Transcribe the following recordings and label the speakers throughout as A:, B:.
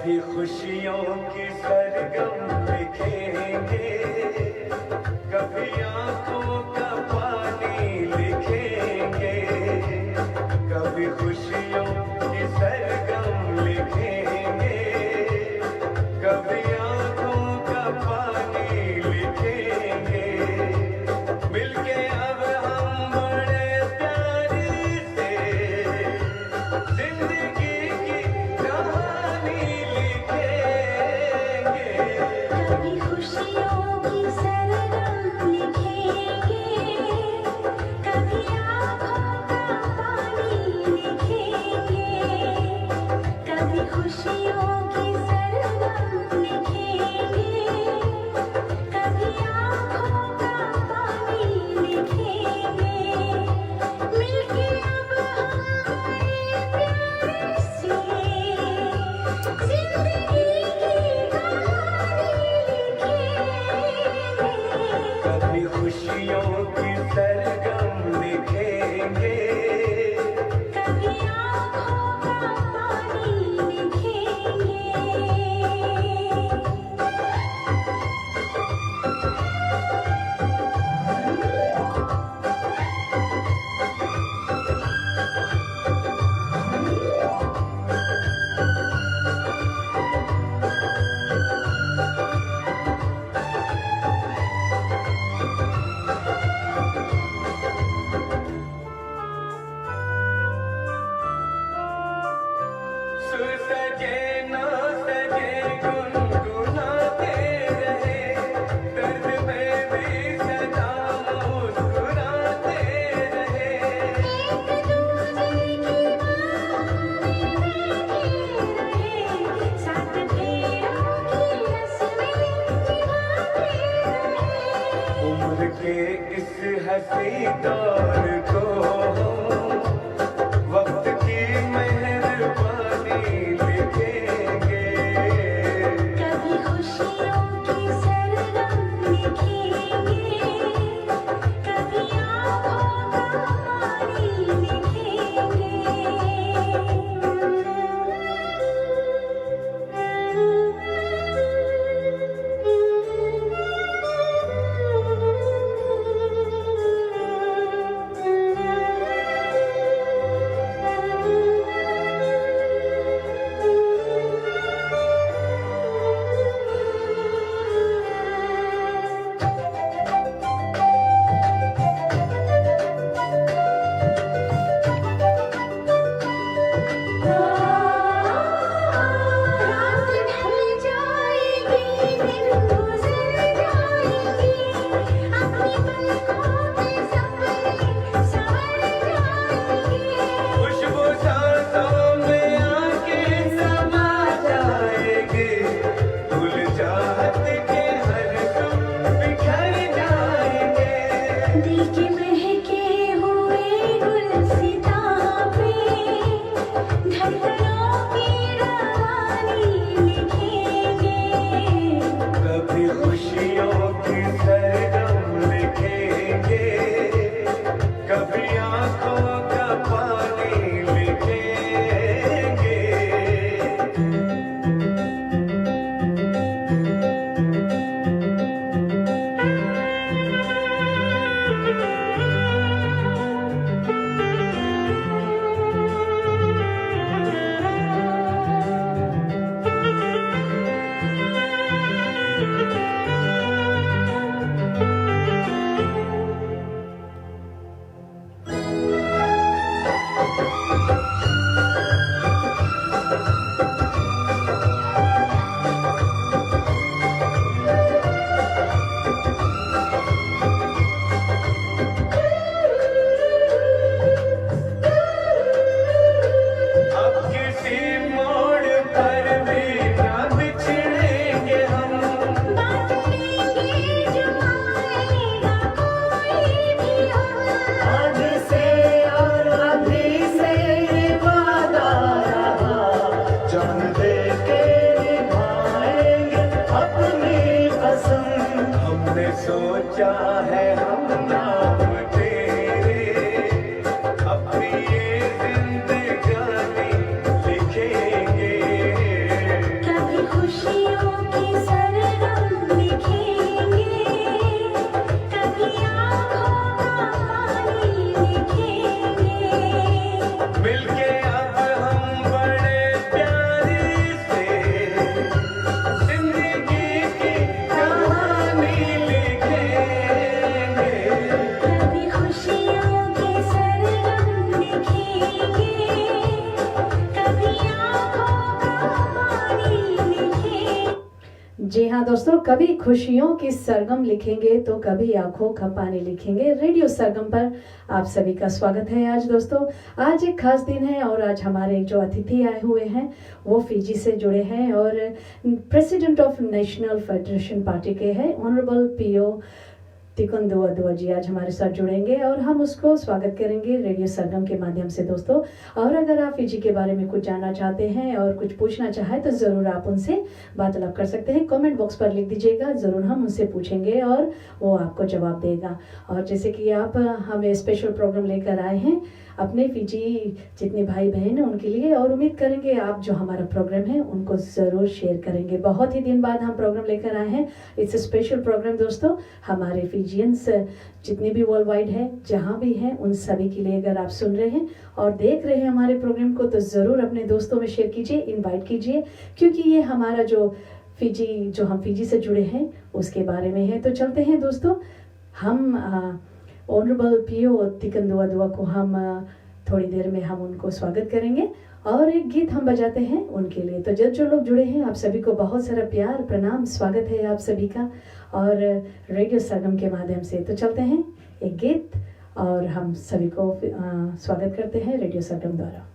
A: कभी खुशियों की सरगम लिखेंगे, कभी आंखों का पानी लिखेंगे, कभी खुशियों की सरगम लिखेंगे, कभी आंखों का पानी लिखेंगे। मिलके अब हम बड़े प्यार से जिंदगी की कहानी लिखेंगे।
B: कभी खुशियों की सरगम लिखेंगे, कभी आँखों का पानी लिखेंगे, कभी खुशियों की सरगम लिखेंगे, कभी आँखों का पानी लिखेंगे। मिलके अब हम बड़े प्यार से जिंदगी की कहानी लिखेंगे।
A: कभी खुशियों की सरगम लिखेंगे,
B: कभी आँखों का पानी लिखेंगे।
A: सुर सजे न सजे गुनगुनाते रहे, दर्द में भी सदा मुस्कुराते रहे।
B: एक दूजे की बाहों में बैठे रहे, साथ फेरों की रस्में निभाते रहे।
A: उम्र के इस हंसी दौर को वक्त की मेहरबानी लिखेंगे।
B: कभी खुशियों की सरगम लिखेंगे, कभी आँखों का पानी लिखेंगे। रात ढल जाएगी, दिन गुजर जाएंगे, अपनी पलकों पे सपने संवर जाएंगे।
A: खुशबू सांसों में आके समा जाएंगे, भूल चाहत के हर सुख बिखर जाएंगे।
B: दिल के महके हुए गुलसितां पे धड़कनों की रवानी लिखेंगे।
A: कभी खुशियों की सरगम लिखेंगे, कभी आंखों का पानी लिखेंगे। अब किसी मोड़ पर भी ना बिछड़ेंगे हम,
B: बांट लेंगे जो आएगा कोई भी हम।
C: आज से और अभी से ये वादा रहा, जान दे के निभाएंगे अपनी कसम।
A: हमने सोचा है हम नाम तेरे, अपनी ये जिंदगानी लिखेंगे।
B: कभी
D: कभी खुशियों की सरगम लिखेंगे तो कभी आंखों का पानी लिखेंगे। रेडियो सरगम पर आप सभी का स्वागत है। आज दोस्तों, आज एक खास दिन है और आज हमारे जो अतिथि आए हुए हैं वो फिजी से जुड़े हैं और president of national federation party के हैं ऑनरेबल पियो तिकोदुआदुआ जी आज हमारे साथ जुड़ेंगे और हम उसको स्वागत करेंगे रेडियो सरगम के माध्यम से। दोस्तों, और अगर आप फिजी के बारे में कुछ जानना चाहते हैं और कुछ पूछना चाहें तो ज़रूर आप उनसे वार्तालाप कर सकते हैं। कमेंट बॉक्स पर लिख दीजिएगा, ज़रूर हम उनसे पूछेंगे और वो आपको जवाब देगा। और जैसे कि आप हमें स्पेशल प्रोग्राम लेकर आए हैं अपने फिजी जितने भाई बहन हैं उनके लिए, और उम्मीद करेंगे आप जो हमारा प्रोग्राम है उनको ज़रूर शेयर करेंगे। बहुत ही दिन बाद हम प्रोग्राम लेकर आए हैं। इट्स अ स्पेशल प्रोग्राम दोस्तों, हमारे फिजियंस जितने भी वर्ल्ड वाइड है जहाँ भी हैं उन सभी के लिए। अगर आप सुन रहे हैं और देख रहे हैं हमारे प्रोग्राम को तो ज़रूर अपने दोस्तों में शेयर कीजिए, इन्वाइट कीजिए, क्योंकि ये हमारा जो हम फिजी से जुड़े हैं उसके बारे में है। तो चलते हैं दोस्तों, हम ऑनरेबल पियो तिकोदुआदुआ को हम थोड़ी देर में हम उनको स्वागत करेंगे और एक गीत हम बजाते हैं उनके लिए। तो जो लोग जुड़े हैं आप सभी को बहुत सारा प्यार, प्रणाम, स्वागत है आप सभी का और रेडियो सरगम के माध्यम से। तो चलते हैं एक गीत और हम सभी को स्वागत करते हैं रेडियो सरगम द्वारा।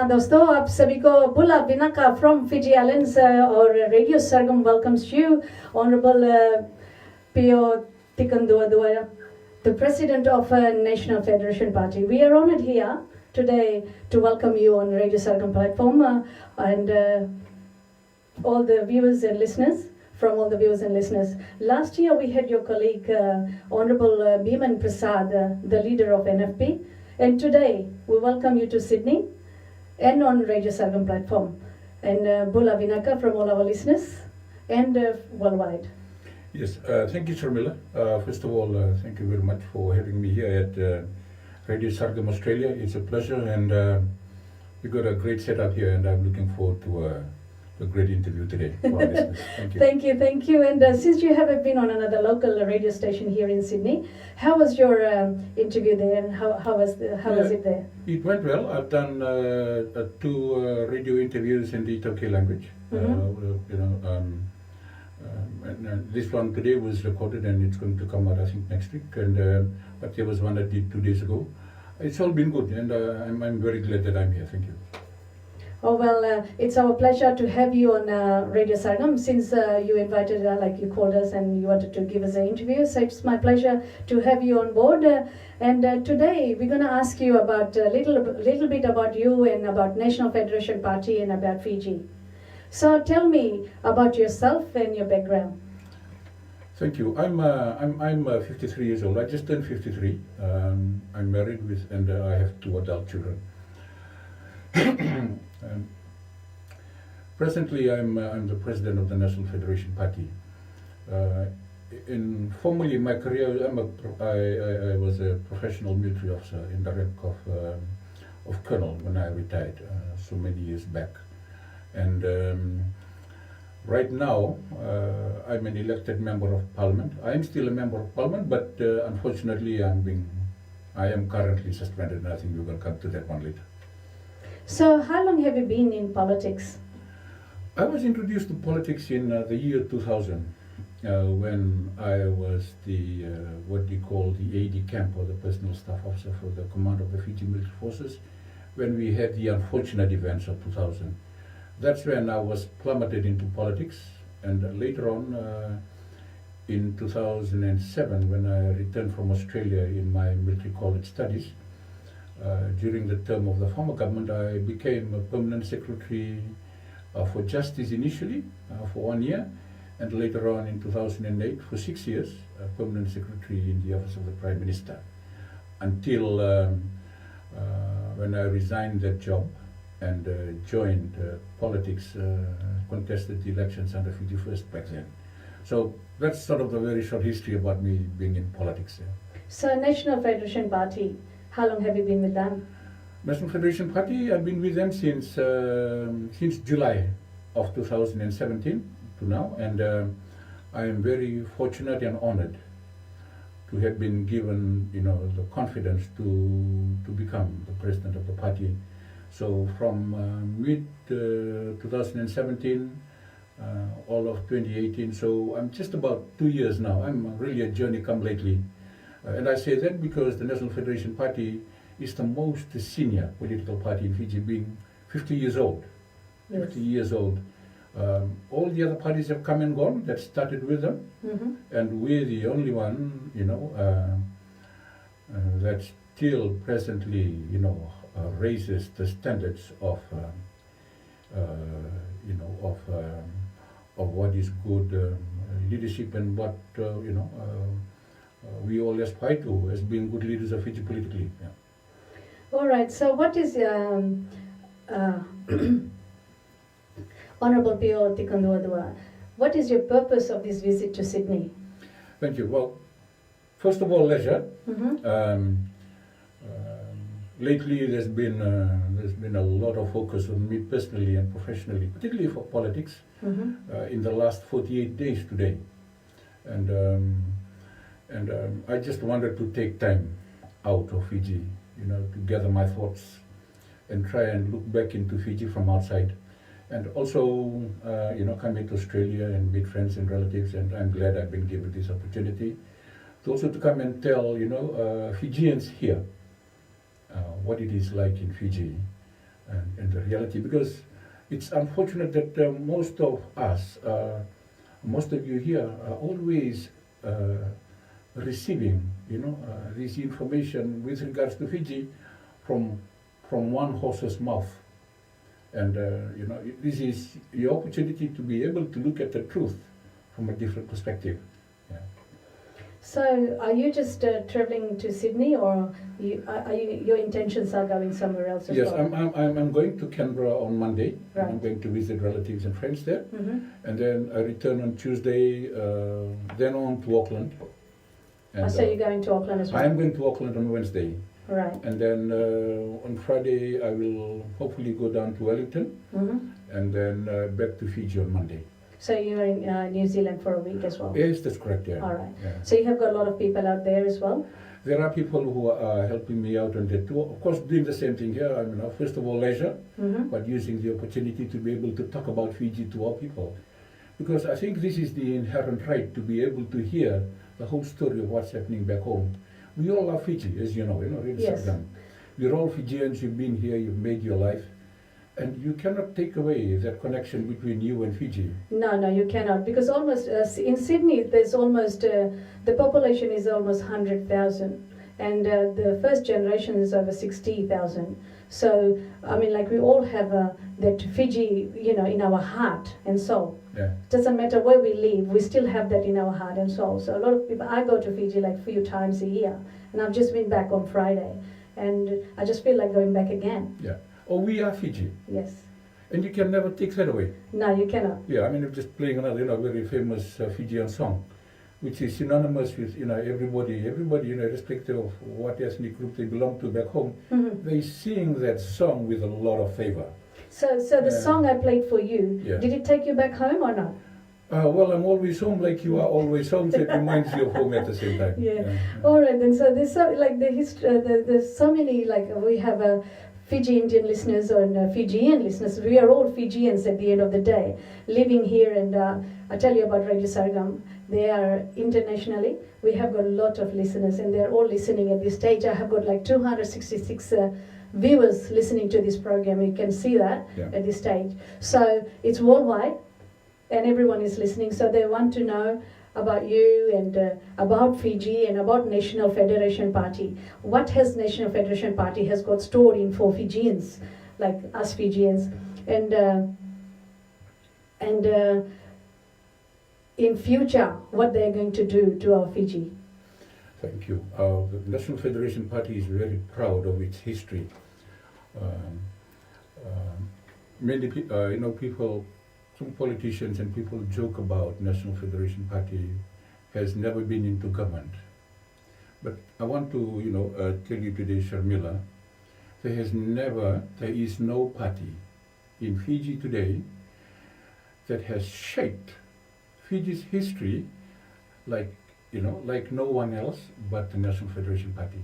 D: दोस्तों, आप सभी को बुला बिनाका फ्रॉम फिजी आइलैंड्स और radio Sargam welcomes you honourable पियो तिकोदुआदुआ, the president of National Federation Party. We are honored here today to welcome you on Radio Sargam platform and all the viewers and listeners. From all the viewers and listeners, last year we had your colleague Honorable Bhiman Prasad, the leader of NFP, and today we welcome you to Sydney and on Radio Sargam platform, and Bula Vinaka from all our listeners and worldwide.
E: Yes, thank you, Sharmila. First of all, thank you very much for having me here at Radio Sargam Australia. It's a pleasure, and we got a great setup here, and I'm looking forward to a great interview today for our listeners. Thank you.
D: Thank you, thank you. And since you haven't been on another local radio station here in Sydney, how was your interview there, and how was it there?
E: It went well. I've done 2 radio interviews in the Itāukei language. And this one today was recorded, and it's going to come out, I think, next week. And but there was one I did 2 days ago. It's all been good, and I'm very glad that I'm here. Thank you.
D: Oh, well, it's our pleasure to have you on Radio Sargam, since you invited, like you called us and you wanted to give us an interview. So it's my pleasure to have you on board. And today we're going to ask you about a little bit about you and about National Federation Party and about Fiji. So tell me about yourself and your background.
E: Thank you. I'm 53 years old. I just turned 53. I'm married and I have 2 adult children. Presently, I'm the president of the National Federation Party. Formally in my career, I was a professional military officer in the rank of colonel when I retired so many years back. And right now, I'm an elected member of Parliament. I am still a member of Parliament, but unfortunately, I am currently suspended, and I think we're going to come to that one later.
D: So how long have you been in politics?
E: I was introduced to politics in the year 2000 when I was the what they call the AD camp, or the personal staff officer for the command of the Fiji military forces, when we had the unfortunate events of 2000. That's when I was plummeted into politics, and later on in 2007, when I returned from Australia in my military college studies, during the term of the former government, I became a permanent secretary for justice initially for 1 year, and later on in 2008 for 6 years, permanent secretary in the office of the Prime Minister, until when I resigned that job and joined politics, contested the elections under Fiji First back then. So that's sort of the very short history about me being in politics.
D: So National Federation Party, how long have you been with them?
E: National Federation Party, I've been with them since July of 2017 to now, and I am very fortunate and honored to have been given, the confidence to become the president of the party. So from mid 2017, all of 2018, so I'm just about 2 years now. I'm really a journey come lately. And I say that because the National Federation Party is the most senior political party in Fiji, being 50 years old.
D: Yes.
E: 50 years old. All the other parties have come and gone that started with them, and we're the only one, that still presently, raises the standards of, of what is good leadership and what, we all aspire to as being good leaders of Fiji politically. Yeah.
D: All right. So what is Honorable Pio TIKODUADUA, what is your purpose of this visit to Sydney?
E: Thank you. Well, first of all, leisure. Lately, there's been a lot of focus on me personally and professionally, particularly for politics, in the last 48 days today, and I just wanted to take time out of Fiji, to gather my thoughts and try and look back into Fiji from outside, and also, come into Australia and meet friends and relatives, and I'm glad I've been given this opportunity to also to come and tell, Fijians here what it is like in Fiji and the reality, because it's unfortunate that most of us, most of you here are always receiving, this information with regards to Fiji from one horse's mouth. And, this is your opportunity to be able to look at the truth from a different perspective. Yeah.
D: So are you just traveling to Sydney, or your intentions are going somewhere else as
E: yes,
D: well?
E: Yes, I'm going to Canberra on Monday.
D: Right.
E: I'm going to visit relatives and friends there. And then I return on Tuesday, then on to Auckland. And,
D: so you're going to Auckland as well?
E: I am going to Auckland on Wednesday.
D: Right.
E: And then on Friday, I will hopefully go down to Wellington, and then back to Fiji on Monday.
D: So you're in New Zealand for a week as well?
E: Yes, that's correct, yeah.
D: All right.
E: Yeah.
D: So you have got a lot of people out there as well?
E: There are people who are helping me out on that too. Of course, doing the same thing here. I mean, first of all, leisure, but using the opportunity to be able to talk about Fiji to our people. Because I think this is the inherent right to be able to hear the whole story of what's happening back home. We all love Fiji, as you know, really
D: Yes.
E: We're all Fijians, you've been here, you've made your life. And you cannot take away that connection between you and Fiji.
D: No, you cannot, because almost in Sydney there's almost the population is almost 100,000, and the first generation is over 60,000. So I mean, like, we all have that Fiji, in our heart and soul.
E: Yeah.
D: Doesn't matter where we live, we still have that in our heart and soul. So a lot of people, I go to Fiji like a few times a year, and I've just been back on Friday, and I just feel like going back again.
E: Yeah. Oh, we are Fiji.
D: Yes.
E: And you can never take that away.
D: No, you cannot.
E: Yeah, I mean, I'm just playing another, very famous Fijian song, which is synonymous with, everybody, irrespective of what ethnic group they belong to back home, they sing that song with a lot of favor.
D: So the song I played for you,
E: Yeah.
D: did it take you back home or not?
E: Well, I'm always home like you are always home, so it reminds you of home at the same time.
D: Yeah. All right, then. So there's so, like, the history. There's so many, like, we have Fiji Indian listeners and Fijian listeners. We are all Fijians at the end of the day, living here. And I tell you about Radio Sargam. They are internationally. We have got a lot of listeners, and they're all listening at this stage. I have got like 266 viewers listening to this program. You can see that at this stage. So it's worldwide, and everyone is listening. So they want to know about you and about Fiji and about National Federation Party. What has National Federation Party has got stored in for Fijians, like us Fijians, and in future, what they're going to do to our Fiji.
E: Thank you. The National Federation Party is very proud of its history. Many people, some politicians and people joke about National Federation Party has never been into government. But I want to, tell you today, Sharmila, there is no party in Fiji today that has shaped Fiji's history like no one else but the National Federation Party.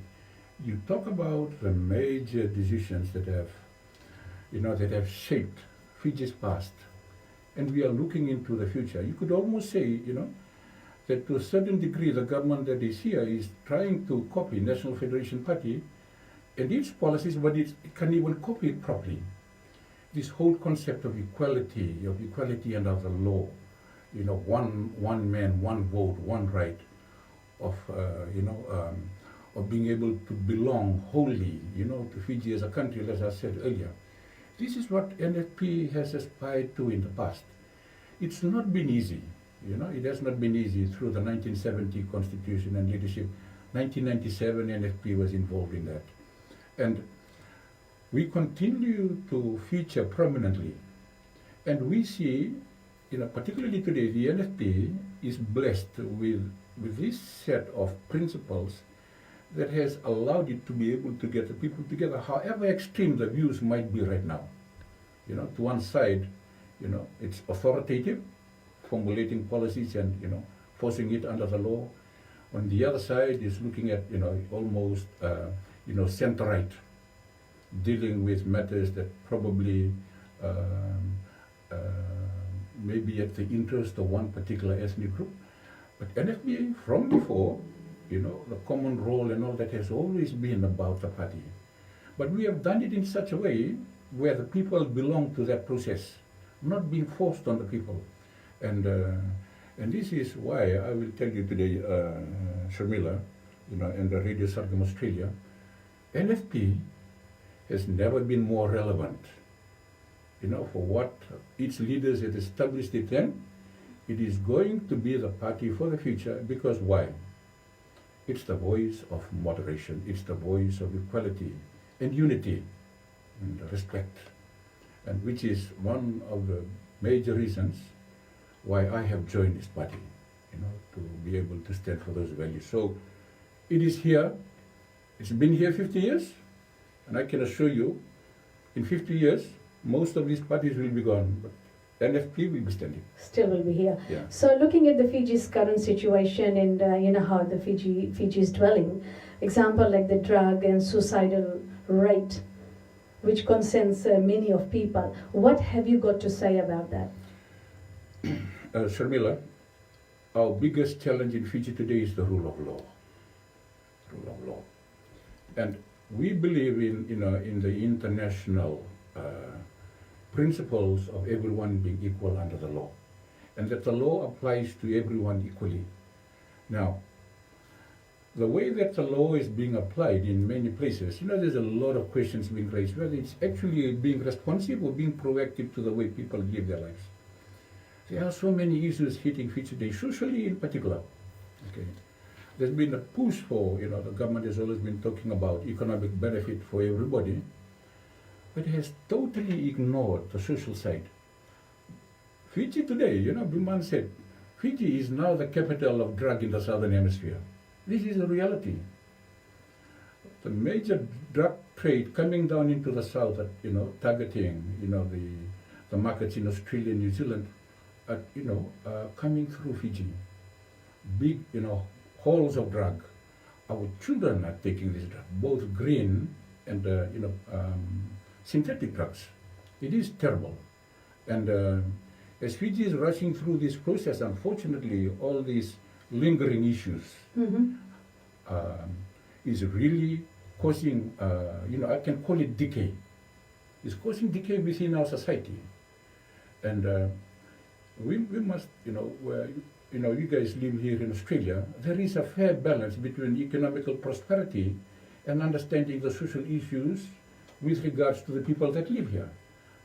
E: You talk about the major decisions that have shaped Fiji's past, and we are looking into the future. You could almost say, that to a certain degree the government that is here is trying to copy National Federation Party and its policies, but it can't even copy it properly. This whole concept of equality under the law, one man, one vote, one right, of being able to belong wholly, to Fiji as a country, as I said earlier. This is what NFP has aspired to in the past. It's not been easy, it has not been easy through the 1970 Constitution and leadership. 1997 NFP was involved in that. And we continue to feature prominently. And we see, particularly today, the NFP is blessed with this set of principles that has allowed it to be able to get the people together, however extreme the views might be right now. To one side, it's authoritative, formulating policies and, forcing it under the law. On the other side is looking at, almost, center-right, dealing with matters that probably may be at the interest of one particular ethnic group. But NFP, from before, the common role and all that has always been about the party. But we have done it in such a way where the people belong to that process, not being forced on the people. And this is why I will tell you today, Sharmila, and the Radio Sargam Australia, NFP has never been more relevant, for what its leaders had established it then. It is going to be the party for the future, because why? It's the voice of moderation, it's the voice of equality and unity and respect, and which is one of the major reasons why I have joined this party, to be able to stand for those values. So it is here, It's been here 50 years, and I can assure you, in 50 years, most of these parties will be gone, but NFP will be standing.
D: Still will be here.
E: Yeah.
D: So looking at the Fiji's current situation and you know how the Fiji is dwelling, example like the drug and suicidal rate, which concerns many of people. What have you got to say about that?
E: Sharmila, our biggest challenge in Fiji today is the rule of law. Rule of law. And we believe in the international principles of everyone being equal under the law, and that the law applies to everyone equally. Now, the way that the law is being applied in many places, there's a lot of questions being raised, whether it's actually being responsive or being proactive to the way people live their lives. There are so many issues hitting Fiji today, socially in particular. Okay. There's been a push for, the government has always been talking about economic benefit for everybody, but has totally ignored the social side. Fiji today, Biman said, Fiji is now the capital of drug in the southern hemisphere. This is a reality. The major drug trade coming down into the south, targeting, the markets in Australia and New Zealand, coming through Fiji. Big, hauls of drug. Our children are taking this drug, both green and, synthetic drugs. It is terrible. And as Fiji is rushing through this process, unfortunately, all these lingering issues is really causing, I can call it decay. It's causing decay within our society. And we must, you guys live here in Australia, there is a fair balance between economical prosperity and understanding the social issues with regards to the people that live here.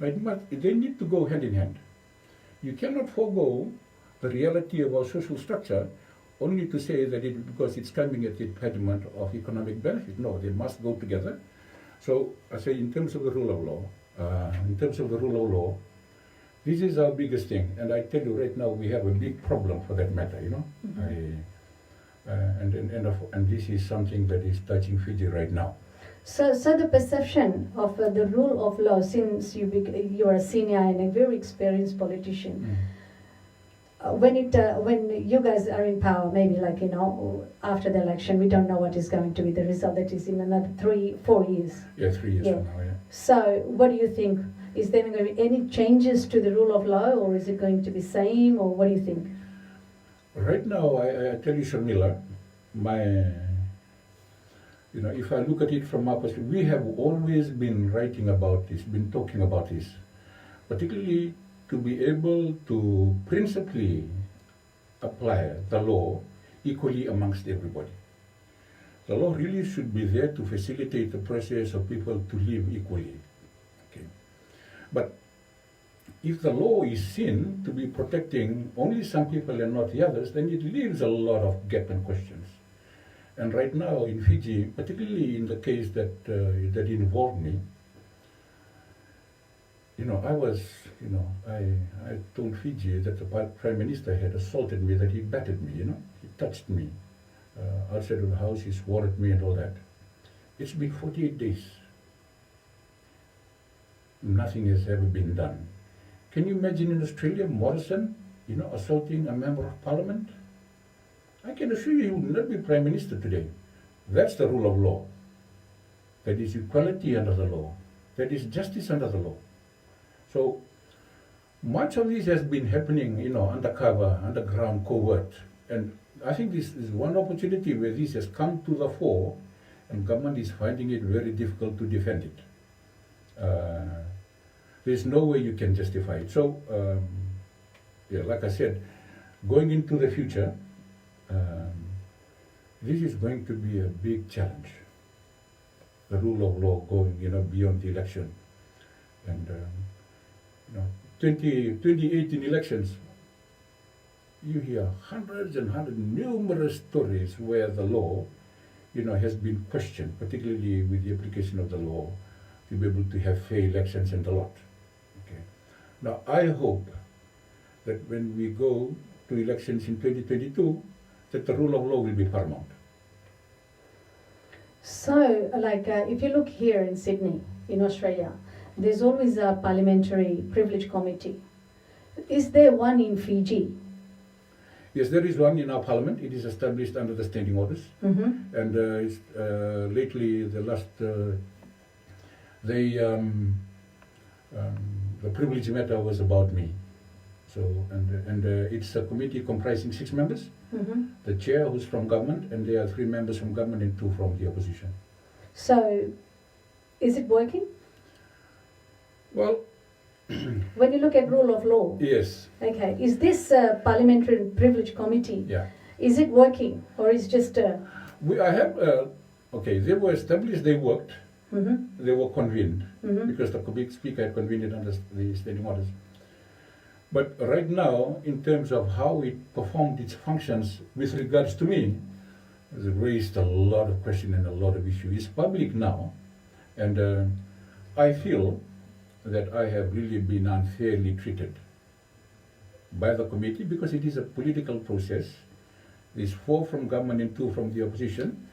E: They need to go hand in hand. You cannot forego the reality of our social structure only to say that because it's coming at the impediment of economic benefit. No, they must go together. So I say in terms of the rule of law, this is our biggest thing. And I tell you right now, we have a big problem for that matter, and this is something that is touching Fiji right now.
D: So the perception of the rule of law, since you are a senior and a very experienced politician, when you guys are in power, maybe after the election, we don't know what is going to be the result. That is in another 3-4 years.
E: Yeah, 3 years from now. Yeah.
D: So what do you think? Is there going to be any changes to the rule of law, or is it going to be same, or what do you think?
E: Right now, I tell you, Sharmila, if I look at it from our perspective, we have always been writing about this, been talking about this, particularly to be able to principally apply the law equally amongst everybody. The law really should be there to facilitate the process of people to live equally. Okay. But if the law is seen to be protecting only some people and not the others, then it leaves a lot of gap and questions. And right now in Fiji, particularly in the case that involved me, I told Fiji that the Prime Minister had assaulted me, that he battered me, he touched me outside of the house, he swore at me and all that. It's been 48 days. Nothing has ever been done. Can you imagine in Australia, Morrison, assaulting a member of Parliament? I can assure you he would not be Prime Minister today. That's the rule of law. That is equality under the law. That is justice under the law. So much of this has been happening, undercover, underground, covert. And I think this is one opportunity where this has come to the fore, and government is finding it very difficult to defend it. There's no way you can justify it. So, like I said, going into the future, this is going to be a big challenge. The rule of law going, beyond the election. And, 2018 elections, you hear hundreds and numerous stories where the law, has been questioned, particularly with the application of the law, to be able to have fair elections and a lot. Okay. Now, I hope that when we go to elections in 2022, that the rule of law will be paramount.
D: So, like, if you look here in Sydney, in Australia, there's always a parliamentary privilege committee. Is there one in Fiji?
E: Yes, there is one in our parliament. It is established under the standing orders,
D: Mm-hmm.
E: and lately, the privilege matter was about me. So, and it's a committee comprising 6 members.
D: Mm-hmm.
E: The chair, who's from government, and there are 3 members from government and 2 from the opposition.
D: So, is it working?
E: Well,
D: When you look at rule of law,
E: yes,
D: okay, is this parliamentary privilege committee,
E: yeah.
D: is it working or is just
E: I have, okay, they were established, they worked,
D: mm-hmm,
E: they were convened,
D: mm-hmm,
E: because the speaker had convened it under the standing orders. But right now, in terms of how it performed its functions with regards to me, it raised a lot of questions and a lot of issues. It's public now, and I feel that I have really been unfairly treated by the committee, because it is a political process. There's 4 from government and 2 from the opposition.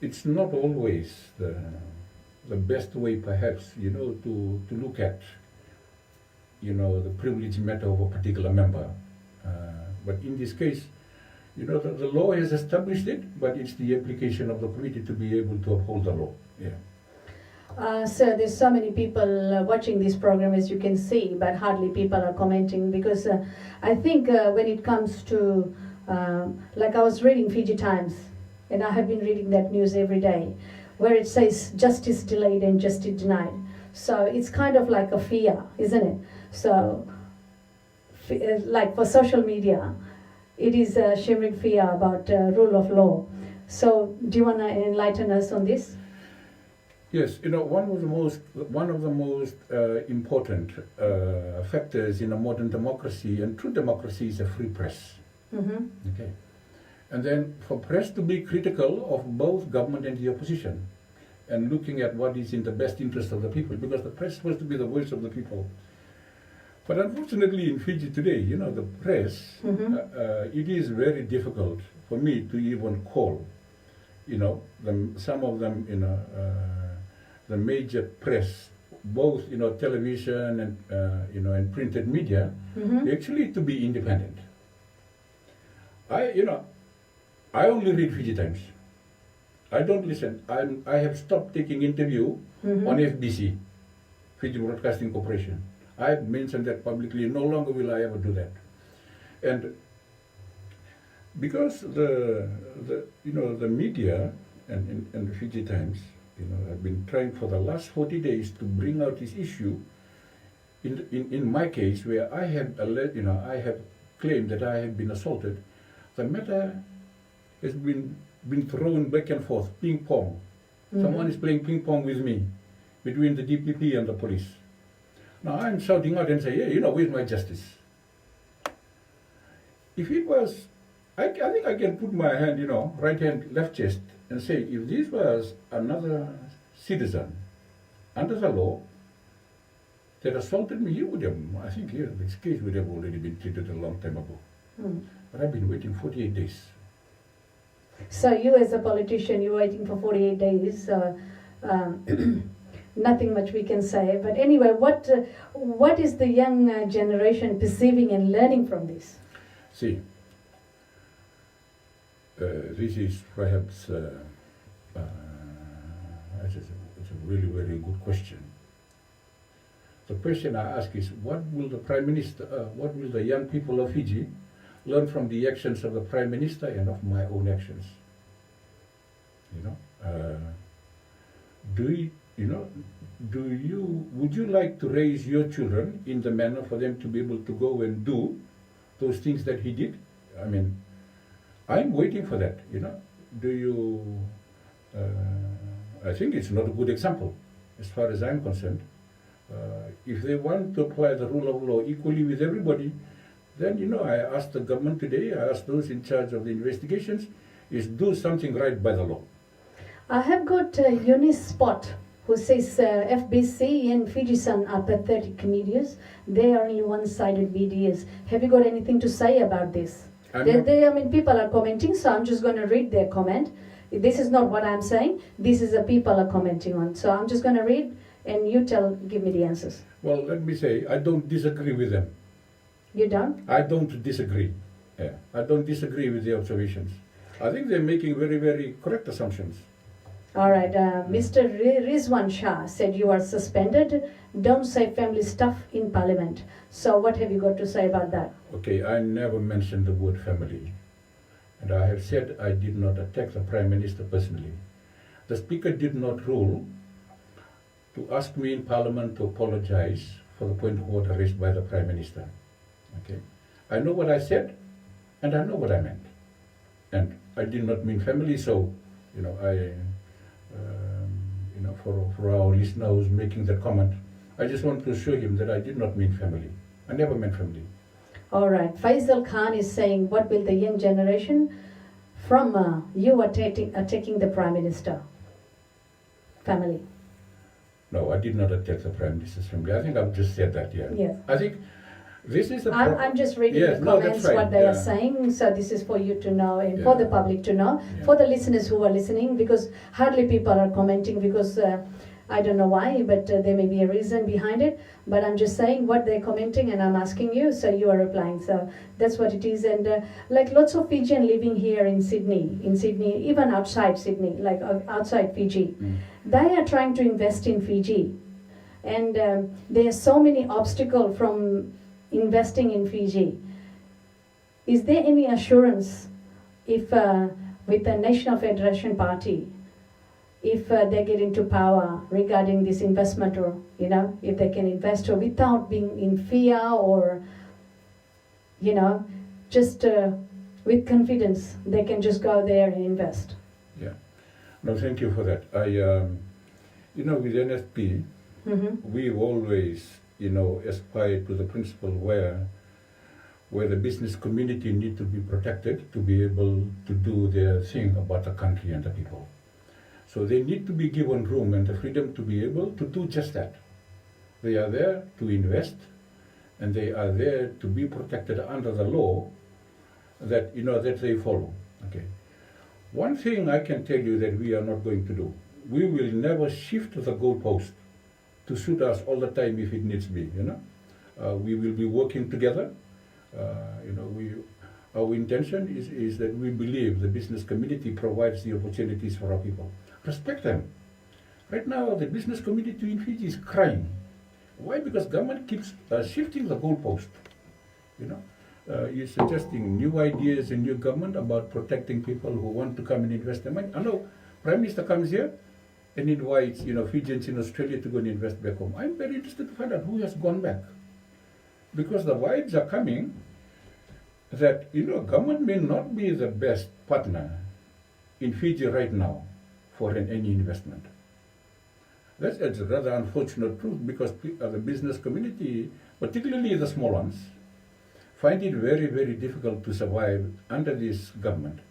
E: It's not always the best way, perhaps, to look at, the privilege matter of a particular member. But in this case, the law has established it, but it's the application of the committee to be able to uphold the law. Yeah.
D: Sir, there's so many people watching this program, as you can see, but hardly people are commenting, because I think when it comes to, like I was reading Fiji Times, and I have been reading that news every day, where it says justice delayed and justice denied. So it's kind of like a fear, isn't it? So, like for social media, it is a shimmering fear about rule of law. So do you want to enlighten us on this?
E: Yes, one of the most important factors in a modern democracy and true democracy is a free press.
D: Mm-hmm.
E: Okay, and then for press to be critical of both government and the opposition, and looking at what is in the best interest of the people, because the press is supposed to be the voice of the people. But unfortunately, in Fiji today, the press,
D: Mm-hmm.
E: it is very difficult for me to even call, some of them, the major press, both television and and printed media,
D: Mm-hmm.
E: actually to be independent. I only read Fiji Times. I don't listen. I have stopped taking interview
D: Mm-hmm.
E: on FBC, Fiji Broadcasting Corporation. I have mentioned that publicly. No longer will I ever do that. And because the media and Fiji Times, have been trying for the last 40 days to bring out this issue. In my case, where I have I have claimed that I have been assaulted, the matter has been thrown back and forth, ping pong.
D: Mm-hmm.
E: Someone is playing ping pong with me, between the DPP and the police. Now I'm shouting out and say, hey, where's my justice? If it was, I think I can put my hand, right hand, left chest, and say, if this was another citizen under the law that assaulted me, I think this case would have already been treated a long time ago.
D: Mm.
E: But I've been waiting 48 days.
D: So you as a politician, you're waiting for 48 days. Nothing much we can say. But anyway, what is the young generation perceiving and learning from this?
E: See, this is perhaps it's a really very good question. The question I ask is, what will the Prime Minister, what will the young people of Fiji learn from the actions of the Prime Minister and of my own actions? Would you like to raise your children in the manner for them to be able to go and do those things that he did? I mean, I'm waiting for that, I think it's not a good example, as far as I'm concerned. If they want to apply the rule of law equally with everybody, then, I asked the government today, I asked those in charge of the investigations, is do something right by the law.
D: I have got Eunice Spot, who says FBC and Fiji Sun are pathetic medias. They are only one-sided videos. Have you got anything to say about this? People are commenting, so I'm just going to read their comment. This is not what I'm saying. This is the people are commenting on. So I'm just going to read, and you give me the answers.
E: Well, let me say, I don't disagree with them.
D: You don't?
E: I don't disagree. Yeah, I don't disagree with the observations. I think they're making very, very correct assumptions.
D: All right. Mr. Rizwan Shah said you are suspended. Don't say family stuff in Parliament. So what have you got to say about that?
E: Okay, I never mentioned the word family. And I have said I did not attack the Prime Minister personally. The Speaker did not rule to ask me in Parliament to apologize for the point of order raised by the Prime Minister. Okay, I know what I said, and I know what I meant. And I did not mean family, so, for our listener who's making that comment, I just want to show him that I did not mean family. I never meant family.
D: All right. Faisal Khan is saying, what will the young generation from you attacking the Prime Minister? Family.
E: No, I did not attack the Prime Minister's family. I think I've just said that, yeah.
D: Yes.
E: I think this is a...
D: I'm just reading
E: Yes,
D: the
E: no, that's
D: comments,
E: right,
D: what they are
E: yeah.
D: saying. So this is for you to know and
E: Yeah.
D: for the public to know,
E: Yeah.
D: for the listeners who are listening, because hardly people are commenting because I don't know why, but there may be a reason behind it. But I'm just saying what they're commenting and I'm asking you, so you are replying. So that's what it is. And like lots of Fijian living here in Sydney, even outside Sydney, like outside Fiji, they are trying to invest in Fiji. And there are so many obstacles from investing in Fiji. Is there any assurance if with the National Federation Party, if they get into power regarding this investment, or if they can invest or without being in fear, or just with confidence, they can just go there and invest?
E: Yeah. No, thank you for that. With NFP, we always, aspire to the principle where the business community need to be protected to be able to do their thing about the country and the people. So they need to be given room and the freedom to be able to do just that. They are there to invest, and they are there to be protected under the law that that they follow. Okay. One thing I can tell you that we are not going to do: we will never shift the goalpost to suit us all the time if it needs be. We will be working together. Our intention is that we believe the business community provides the opportunities for our people. Respect them. Right now, the business community in Fiji is crying. Why? Because government keeps shifting the goalpost. You're suggesting new ideas in new government about protecting people who want to come and invest their money. I know Prime Minister comes here and invites Fijians in Australia to go and invest back home. I'm very interested to find out who has gone back, because the vibes are coming that government may not be the best partner in Fiji right now for any investment. That's a rather unfortunate truth, because the business community, particularly the small ones, find it very, very difficult to survive under this government,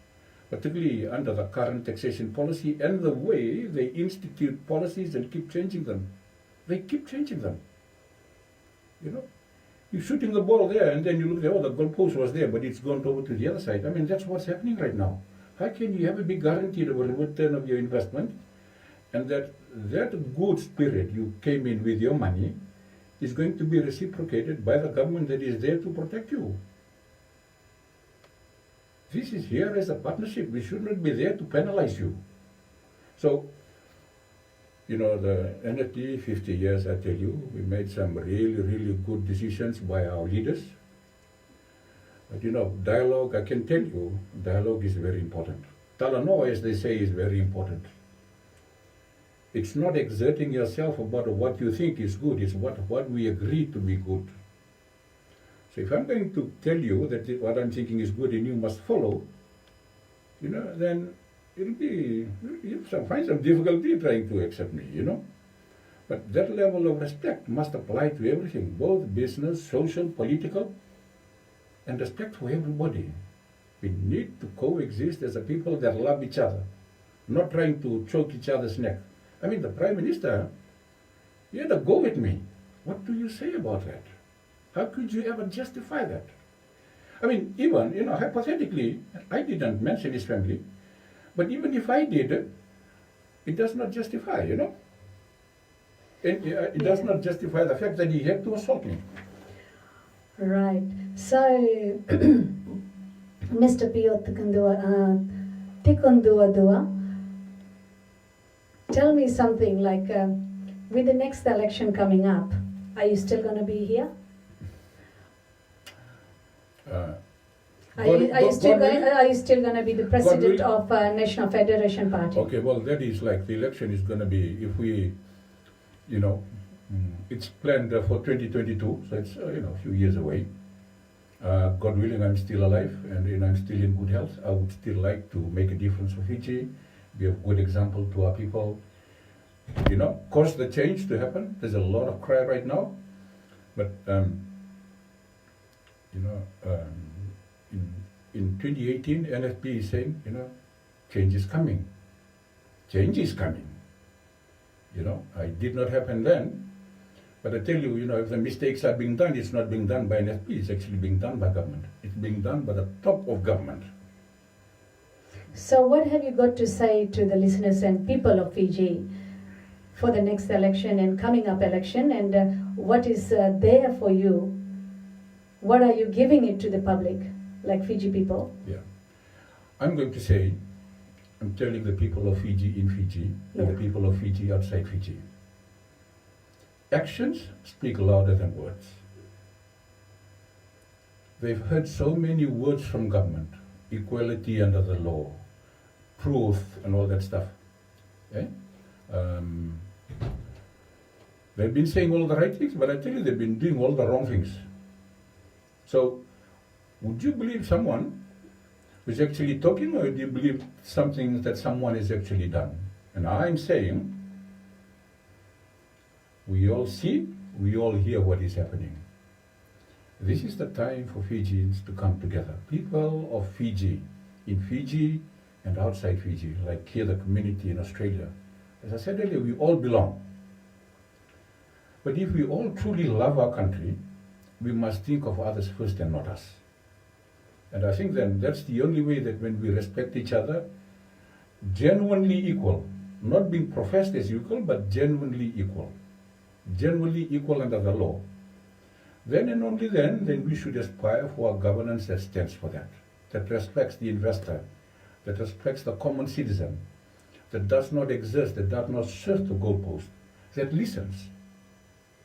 E: particularly under the current taxation policy and the way they institute policies and keep changing them. They keep changing them. You're shooting the ball there, and then you look there, the goalpost was there, but it's gone over to the other side. I mean, that's what's happening right now. How can you have a big guarantee of a return of your investment, and that good spirit you came in with your money is going to be reciprocated by the government that is there to protect you? This is here as a partnership. We should not be there to penalize you. So, the NFP, 50 years, I tell you, we made some really, really good decisions by our leaders. But dialogue, I can tell you, dialogue is very important. Talanoa, as they say, is very important. It's not exerting yourself about what you think is good, it's what we agree to be good. So if I'm going to tell you that what I'm thinking is good and you must follow, then you'll find some difficulty trying to accept me, But that level of respect must apply to everything, both business, social, political, and respect for everybody. We need to coexist as a people that love each other, not trying to choke each other's neck. I mean, the Prime Minister, he had a go at me. What do you say about that? How could you ever justify that? I mean, even, hypothetically, I didn't mention his family, But even if I did, it does not justify, you know. It does not justify the fact that he had to assault me.
D: Right. So, Mr. Pio TIKODUADUA, tell me something like, with the next election coming up, are you still going to be here? Are you still going to be the president of National Federation Party?
E: Okay, well, that is like the election is going to be, if we, you know, it's planned for 2022, so it's, you know, a few years away. God willing, I'm still alive and I'm still in good health. I would still like to make a difference for Fiji, be a good example to our people, you know, cause the change to happen. There's a lot of cry right now, but, you know, in 2018, NFP is saying, you know, change is coming. Change is coming. You know, it did not happen then. But I tell you, you know, if the mistakes are being done, it's not being done by NFP, it's actually being done by government. It's being done by the top of government.
D: So what have you got to say to the listeners and people of Fiji for the next election and coming up election, and what is there for you? What are you giving it to the public, like Fiji people?
E: Yeah. I'm going to say, I'm telling the people of Fiji in Fiji and the people of Fiji outside Fiji. Actions speak louder than words. They've heard so many words from government, equality under the law, truth and all that stuff. Okay? They've been saying all the right things, but I tell you, they've been doing all the wrong things. So, would you believe someone who's actually talking, or do you believe something that someone has actually done? And I'm saying, we all see, we all hear what is happening. This is the time for Fijians to come together. People of Fiji, in Fiji and outside Fiji, like here the community in Australia. As I said earlier, we all belong. But if we all truly love our country, we must think of others first and not us. And I think then that's the only way that when we respect each other, genuinely equal, not being professed as equal, but genuinely equal under the law, then and only then we should aspire for a governance that stands for that respects the investor, that respects the common citizen, that does not exist, that does not serve the goalpost, that listens,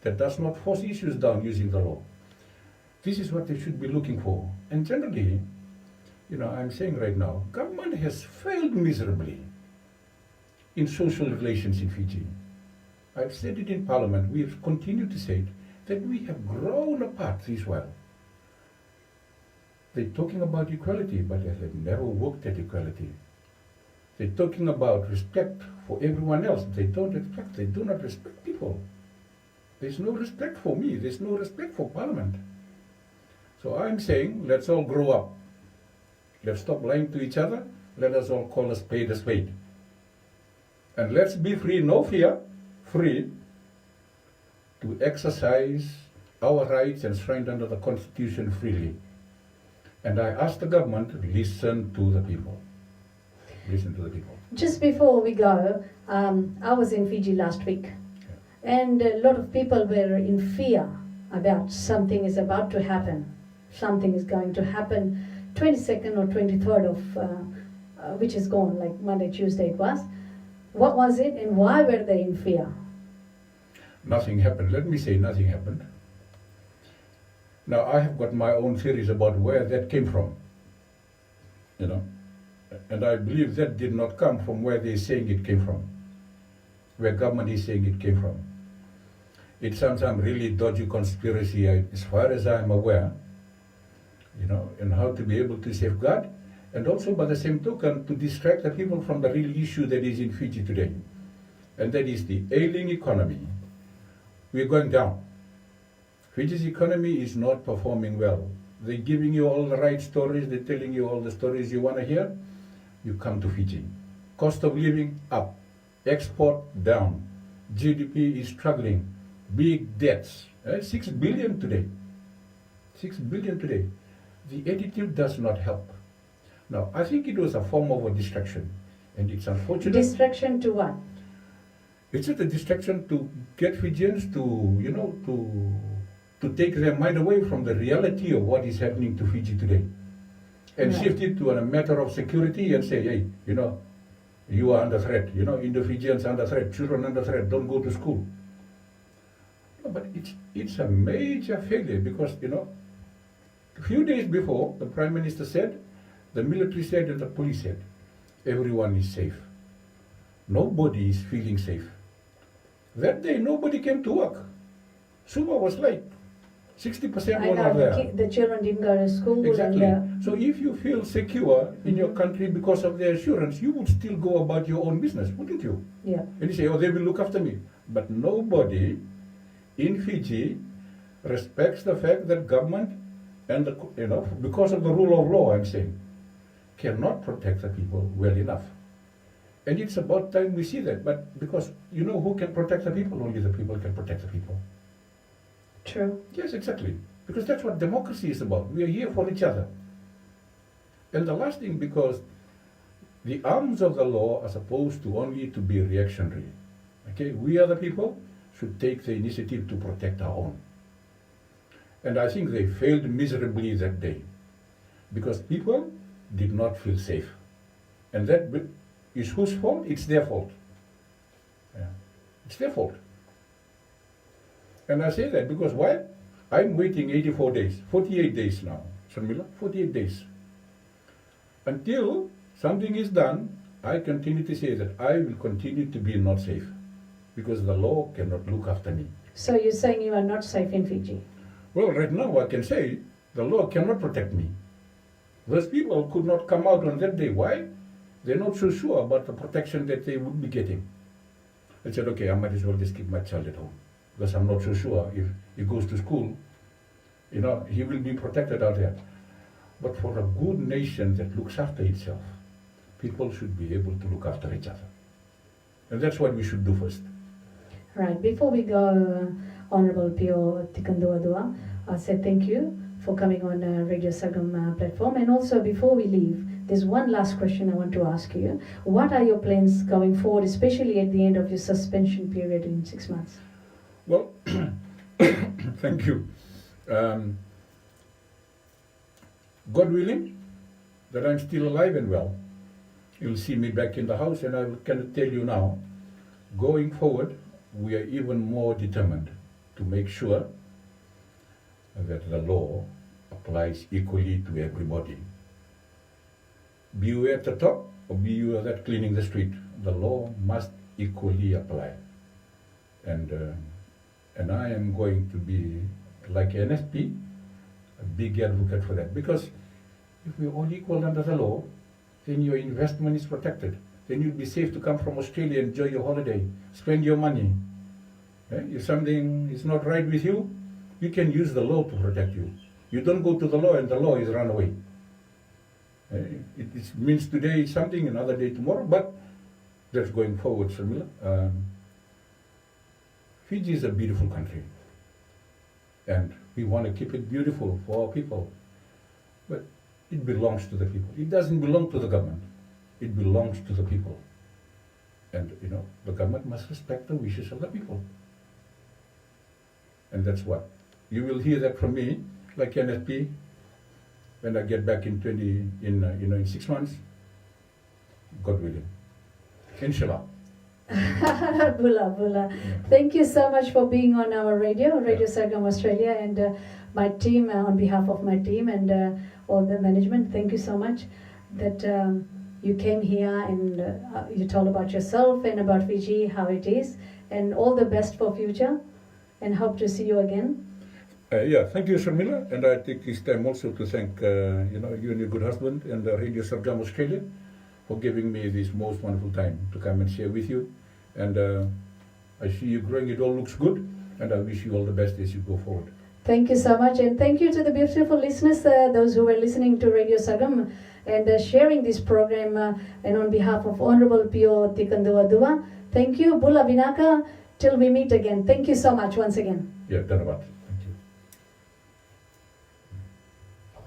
E: that does not force issues down using the law. This is what they should be looking for. And generally, you know, I'm saying right now, government has failed miserably in social relations in Fiji. I've said it in Parliament, we have continued to say it, that we have grown apart this while. They're talking about equality, but they have never worked at equality. They're talking about respect for everyone else. They do not respect people. There's no respect for me, there's no respect for Parliament. So I'm saying, let's all grow up. Let's stop lying to each other. Let us all call a spade a spade. And let's be free, no fear, free to exercise our rights enshrined under the Constitution freely. And I ask the government to listen to the people. Listen to the people.
D: Just before we go, I was in Fiji last week. And a lot of people were in fear about something is about to happen. Something is going to happen 22nd or 23rd of, which is gone, like Monday, Tuesday it was. What was it and why were they in fear?
E: Nothing happened. Let me say nothing happened. Now I have got my own theories about where that came from. You know, and I believe that did not come from where they're saying it came from. Where government is saying it came from. It sounds some really dodgy conspiracy as far as I'm aware, you know, and how to be able to safeguard, and also by the same token to distract the people from the real issue that is in Fiji today. And that is the ailing economy. We're going down. Fiji's economy is not performing well. They're giving you all the right stories, they're telling you all the stories you want to hear. You come to Fiji. Cost of living up. Export down. GDP is struggling. Big debts. 6 billion today. 6 billion today. The attitude does not help. Now, I think it was a form of a distraction. And it's unfortunate.
D: Distraction to what?
E: It's just a distraction to get Fijians to, to take their mind away from the reality of what is happening to Fiji today. And
D: Right.
E: shift it to a matter of security and say, hey, you are under threat, Indo-Fijians under threat, children under threat, don't go to school. No, but it's a major failure because, a few days before, the Prime Minister said, the military said and the police said, everyone is safe. Nobody is feeling safe. That day, nobody came to work. Suba was late. 60%
D: I
E: were not
D: know
E: there.
D: the children didn't go to school.
E: Exactly.
D: And,
E: So if you feel secure in your country because of the assurance, you would still go about your own business, wouldn't you?
D: yeah.
E: And you say, oh, they will look after me. But nobody in Fiji respects the fact that government and, because of the rule of law, I'm saying, cannot protect the people well enough. And it's about time we see that. But because who can protect the people? Only the people can protect the people.
D: True.
E: Yes, exactly. Because that's what democracy is about. We are here for each other. And the last thing, because the arms of the law are supposed to only to be reactionary. Okay, we are the people should take the initiative to protect our own. And I think they failed miserably that day because people did not feel safe. And that is whose fault? It's their fault. Yeah. It's their fault. And I say that because why? I'm waiting 84 days, 48 days now, Sharmila, 48 days. Until something is done, I continue to say that I will continue to be not safe because the law cannot look after me.
D: So you're saying you are not safe in Fiji?
E: Well, right now I can say the law cannot protect me. Those people could not come out on that day. Why? They're not so sure about the protection that they would be getting. I said, okay, I might as well just keep my child at home because I'm not so sure if he goes to school, he will be protected out there. But for a good nation that looks after itself, people should be able to look after each other. And that's what we should do first.
D: Right. Before we go, Honorable Pio TIKODUADUA, I said thank you for coming on Radio Sargam platform. And also, before we leave, there's one last question I want to ask you. What are your plans going forward, especially at the end of your suspension period in 6 months?
E: Well, thank you. God willing, that I'm still alive and well. You'll see me back in the house, and I can tell you now, going forward, we are even more determined to make sure that the law applies equally to everybody. Be you at the top or be you that cleaning the street, the law must equally apply. And I am going to be, like NFP, a big advocate for that. Because if we're all equal under the law, then your investment is protected. Then you'll be safe to come from Australia, enjoy your holiday, spend your money. If something is not right with you, you can use the law to protect you. You don't go to the law and the law is run away. It means today something, another day tomorrow, but that's going forward, Sharmila. Fiji is a beautiful country, and we want to keep it beautiful for our people. But it belongs to the people. It doesn't belong to the government. It belongs to the people. And, the government must respect the wishes of the people. And that's what. You will hear that from me, like NFP, when I get back in 6 months, God willing. Inshallah.
D: Bula. Thank you so much for being on our Radio Sargam Australia, and my team, on behalf of my team and all the management, thank you so much that you came here and you told about yourself and about Fiji, how it is, and all the best for future, and hope to see you again.
E: Thank you, Sharmila, and I take this time also to thank you and your good husband and Radio Sargam Australia for giving me this most wonderful time to come and share with you. And I see you growing, it all looks good, and I wish you all the best as you go forward.
D: Thank you so much, and thank you to the beautiful listeners, those who were listening to Radio Sargam and sharing this program, and on behalf of Honorable Pio TIKODUADUA, thank you, Bula Vinaka, till we meet again. Thank you so much once again.
E: Dhanavad.